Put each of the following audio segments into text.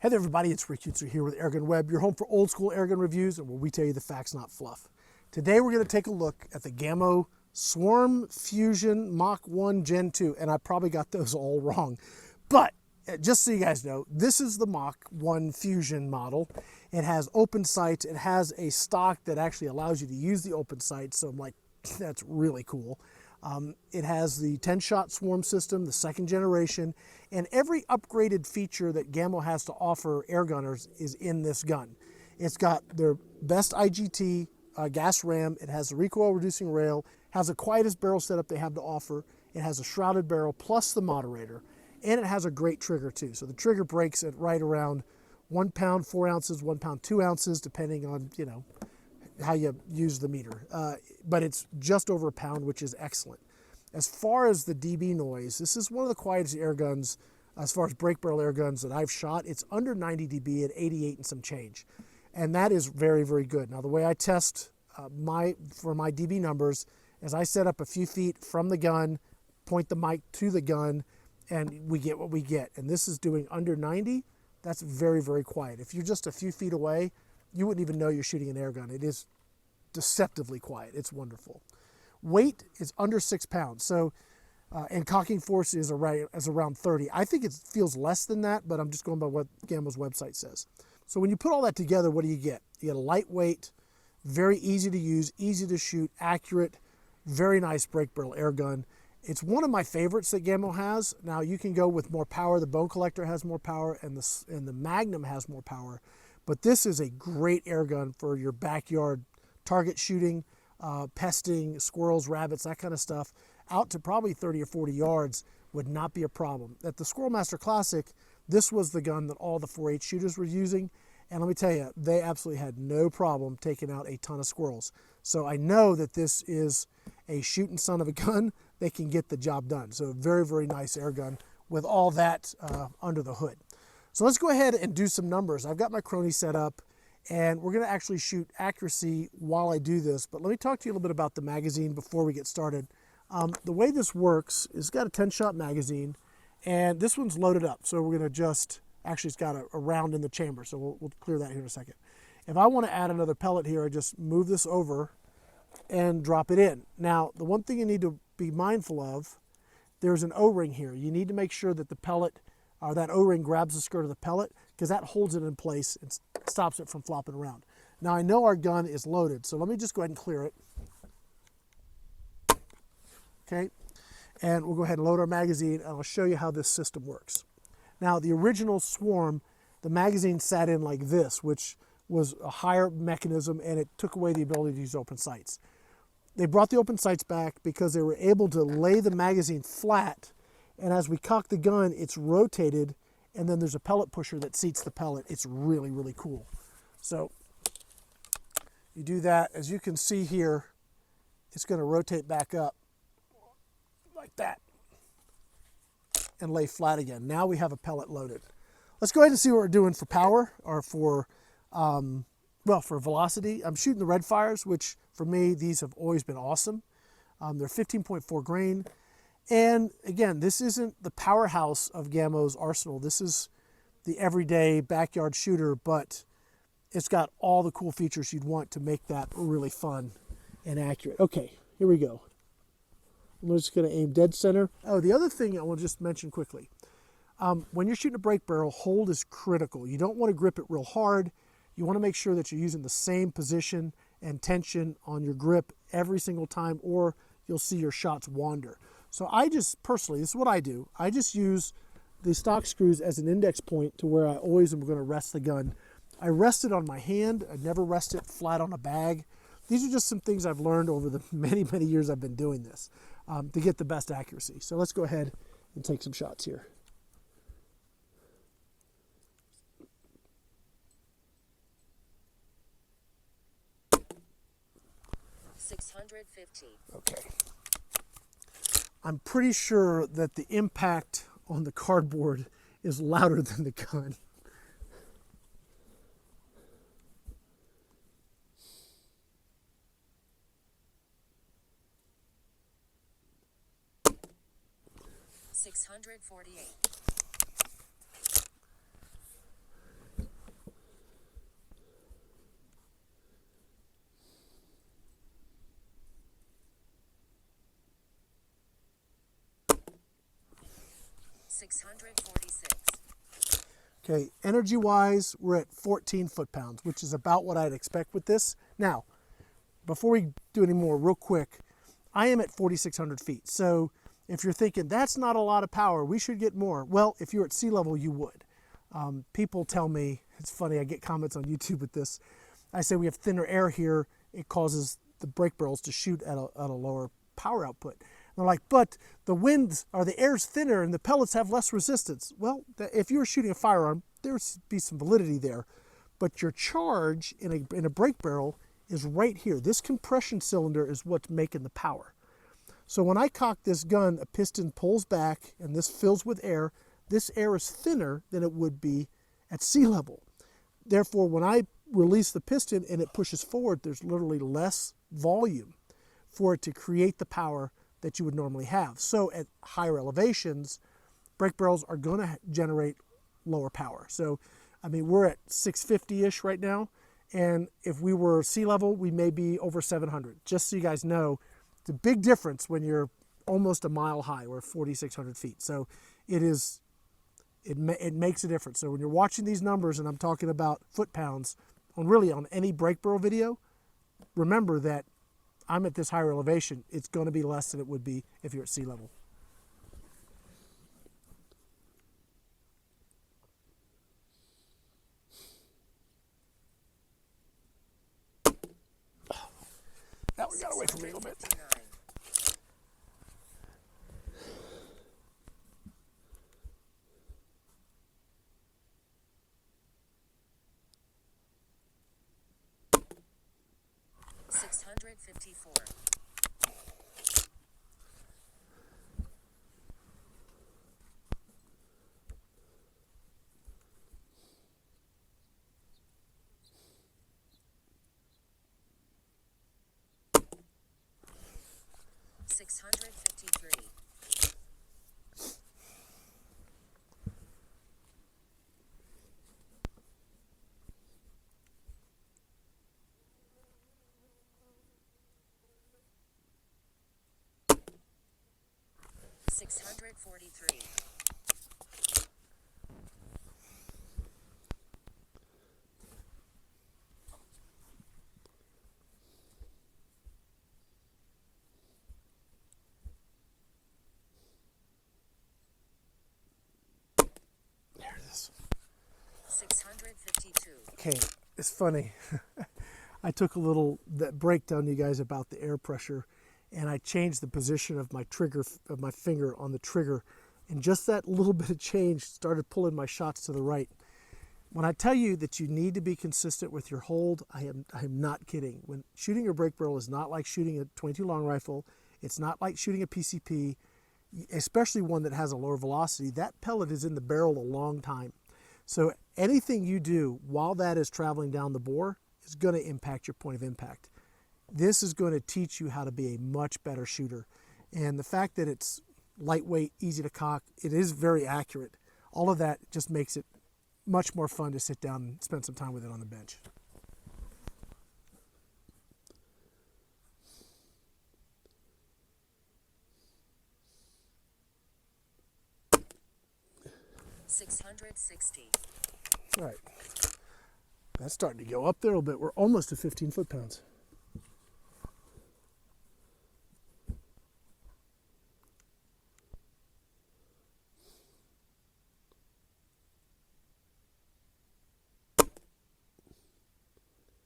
Hey there everybody, it's Rick Utzer here with AirgunWeb, your home for old school airgun reviews and where we tell you the facts, not fluff. Today we're going to take a look at the Gamo Swarm Fusion Mach 1 Gen 2, and I probably got those all wrong. But just so you guys know, this is the Mach 1 Fusion model. It has open sights, it has a stock that actually allows you to use the open sights, so I'm like, that's really cool. It has the 10-shot swarm system, the second generation, and every upgraded feature that Gamo has to offer airgunners is in this gun. It's got their best IGT gas ram, it has a recoil reducing rail, has the quietest barrel setup they have to offer, it has a shrouded barrel plus the moderator, and it has a great trigger too. So the trigger breaks at right around 1 pound 4 ounces, 1 pound 2 ounces, depending on, you know, how you use the meter. But it's just over a pound, which is excellent. As far as the dB noise, this is one of the quietest air guns, as far as break barrel air guns that I've shot. It's under 90 dB at 88 and some change. And that is very, very good. Now, the way I test for my dB numbers is I set up a few feet from the gun, point the mic to the gun, and we get what we get. And this is doing under 90. That's very, very quiet. If you're just a few feet away, you wouldn't even know you're shooting an air gun. It is deceptively quiet. It's wonderful. Weight is under 6 pounds. So, and cocking force is around 30. I think it feels less than that, but I'm just going by what Gamo's website says. So when you put all that together, what do you get? You get a lightweight, very easy to use, easy to shoot, accurate, very nice break barrel air gun. It's one of my favorites that Gamo has. Now you can go with more power. The Bone Collector has more power, and the Magnum has more power. But this is a great air gun for your backyard target shooting, pesting, squirrels, rabbits, that kind of stuff. Out to probably 30 or 40 yards would not be a problem. At the Squirrel Master Classic, this was the gun that all the 4.8 shooters were using. And let me tell you, they absolutely had no problem taking out a ton of squirrels. So I know that this is a shooting son of a gun. They can get the job done. So very, very nice air gun with all that under the hood. So let's go ahead and do some numbers. I've got my crony set up, and we're going to actually shoot accuracy while I do this. But let me talk to you a little bit about the magazine before we get started. The way this works is it's got a 10-shot magazine, and this one's loaded up. So we're going to just, actually it's got a round in the chamber, so we'll clear that here in a second. If I want to add another pellet here, I just move this over and drop it in. Now, the one thing you need to be mindful of, there's an O-ring here. You need to make sure that the pellet, or that O-ring grabs the skirt of the pellet, because that holds it in place and stops it from flopping around. Now I know our gun is loaded, so let me just go ahead and clear it. Okay, and we'll go ahead and load our magazine, and I'll show you how this system works. Now the original Swarm, the magazine sat in like this, which was a higher mechanism, and it took away the ability to use open sights. They brought the open sights back because they were able to lay the magazine flat, and as we cock the gun, it's rotated, and then there's a pellet pusher that seats the pellet. It's really, really cool. So you do that. As you can see here, it's going to rotate back up like that and lay flat again. Now we have a pellet loaded. Let's go ahead and see what we're doing for power, or for, well, for velocity. I'm shooting the red fires, which for me, these have always been awesome. They're 15.4 grain. And again, this isn't the powerhouse of Gamo's arsenal. This is the everyday backyard shooter, but it's got all the cool features you'd want to make that really fun and accurate. Okay, here we go. I'm just going to aim dead center. Oh, the other thing I will just mention quickly. When you're shooting a break barrel, hold is critical. You don't want to grip it real hard. You want to make sure that you're using the same position and tension on your grip every single time, or you'll see your shots wander. So I just, personally, this is what I do. I just use the stock screws as an index point to where I always am going to rest the gun. I rest it on my hand. I never rest it flat on a bag. These are just some things I've learned over the many, many years I've been doing this to get the best accuracy. So let's go ahead and take some shots here. Okay. I'm pretty sure that the impact on the cardboard is louder than the gun. 646. Okay, energy-wise, we're at 14 foot-pounds, which is about what I'd expect with this. Now, before we do any more, real quick, I am at 4,600 feet. So if you're thinking, that's not a lot of power, we should get more. Well, if you're at sea level, you would. People tell me, it's funny, I get comments on YouTube with this. I say we have thinner air here. It causes the brake barrels to shoot at a lower power output. They're like, but the winds or the air's thinner and the pellets have less resistance. Well, if you were shooting a firearm, there'd be some validity there. But your charge in a brake barrel is right here. This compression cylinder is what's making the power. So when I cock this gun, a piston pulls back and this fills with air. This air is thinner than it would be at sea level. Therefore, when I release the piston and it pushes forward, there's literally less volume for it to create the power that you would normally have. So at higher elevations, brake barrels are going to generate lower power. So, I mean, we're at 650-ish right now, and if we were sea level, we may be over 700. Just so you guys know, it's a big difference when you're almost a mile high or 4,600 feet. So it makes a difference. So when you're watching these numbers, and I'm talking about foot-pounds, on any brake barrel video, remember that I'm at this higher elevation. It's going to be less than it would be if you're at sea level. That one got away from me a little bit. 654. 653. 643. 652. Okay, it's funny. I took that breakdown, you guys, about the air pressure, and I changed the position of my trigger, of my finger on the trigger, and just that little bit of change started pulling my shots to the right. When I tell you that you need to be consistent with your hold, I am not kidding. When shooting your brake barrel is not like shooting a .22 long rifle, it's not like shooting a PCP, especially one that has a lower velocity. That pellet is in the barrel a long time. So anything you do while that is traveling down the bore is going to impact your point of impact. This is going to teach you how to be a much better shooter. And the fact that it's lightweight, easy to cock, it is very accurate. All of that just makes it much more fun to sit down and spend some time with it on the bench. $660. All right. That's starting to go up there a little bit. We're almost to 15 foot-pounds.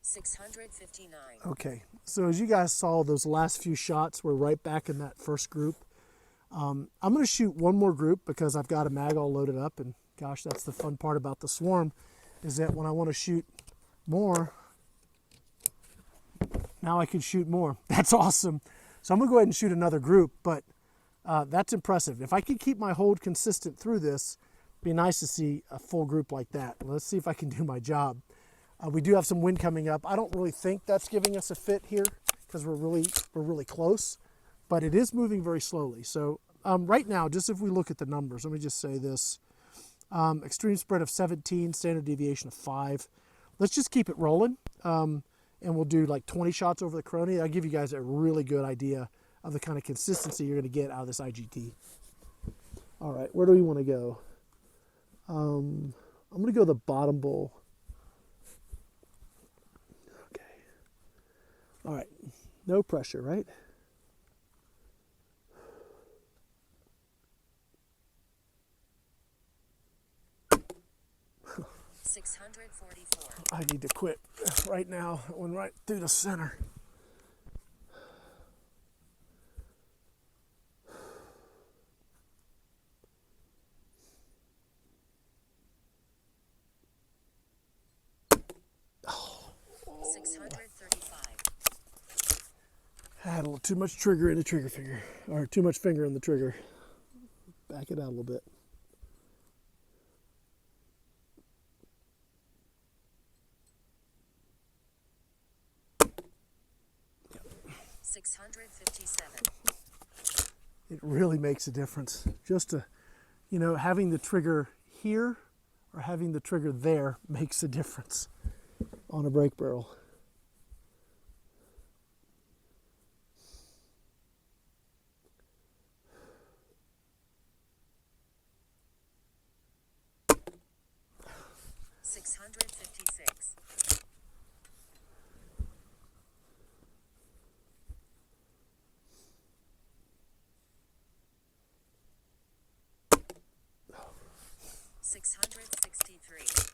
$659. Okay, so as you guys saw, those last few shots were right back in that first group. I'm going to shoot one more group because I've got a mag all loaded up, and gosh, that's the fun part about the Swarm, is that when I want to shoot more, now I can shoot more. That's awesome. So I'm going to go ahead and shoot another group, but that's impressive. If I can keep my hold consistent through this, it'd be nice to see a full group like that. Let's see if I can do my job. We do have some wind coming up. I don't really think that's giving us a fit here because we're really close, but it is moving very slowly. So right now, just if we look at the numbers, let me just say this. Extreme spread of 17, standard deviation of 5. Let's just keep it rolling, and we'll do like 20 shots over the Crony. I'll give you guys a really good idea of the kind of consistency you're going to get out of this IGT. All right, where do we want to go? I'm going to go the bottom bowl. Okay. All right, no pressure, right? I need to quit right now. That went right through the center. Oh. 635. I had a little too much trigger in the trigger finger, or too much finger in the trigger. Back it out a little bit. 657. It really makes a difference. Just to, you know, having the trigger here or having the trigger there makes a difference on a brake barrel. $663.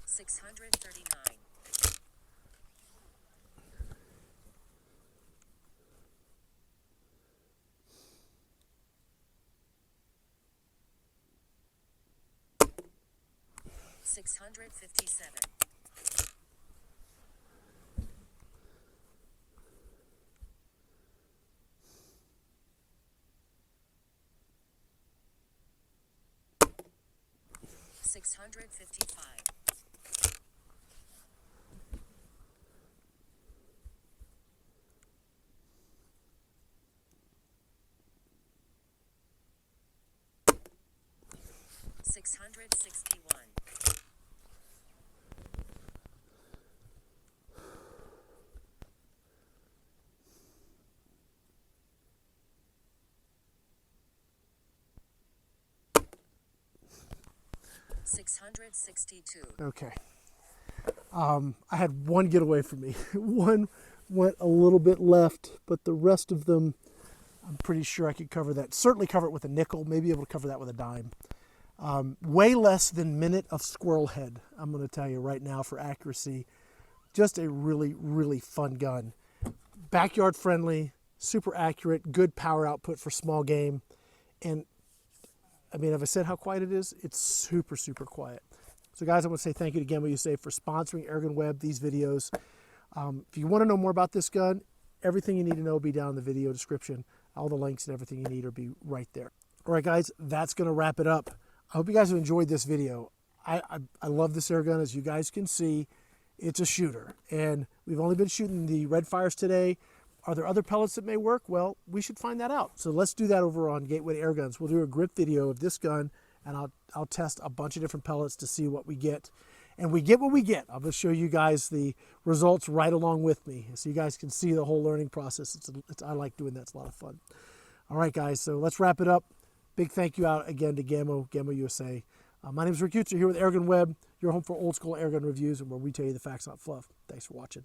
$639. $657. $655. $661. $662. Okay. I had one get away from me. One went a little bit left, but the rest of them, I'm pretty sure I could cover that. Certainly cover it with a nickel, maybe able to cover that with a dime. Way less than minute of squirrel head, I'm going to tell you right now for accuracy. Just a really, really fun gun. Backyard friendly, super accurate, good power output for small game. And I mean, have I said how quiet it is? It's super, super quiet. So guys, I want to say thank you to Gamo USA for sponsoring AirgunWeb, these videos. If you want to know more about this gun, everything you need to know will be down in the video description. All the links and everything you need will be right there. All right, guys, that's going to wrap it up. I hope you guys have enjoyed this video. I love this air gun. As you guys can see, it's a shooter. And we've only been shooting the red fires today. Are there other pellets that may work? Well, we should find that out. So let's do that over on Gateway to Airguns. We'll do a grip video of this gun, and I'll test a bunch of different pellets to see what we get. And we get what we get. I'll just show you guys the results right along with me, so you guys can see the whole learning process. I like doing that. It's a lot of fun. All right, guys, so let's wrap it up. Big thank you out again to Gamo USA. My name is Rick Utzer here with AirgunWeb, your home for old school airgun reviews and where we tell you the facts, not fluff. Thanks for watching.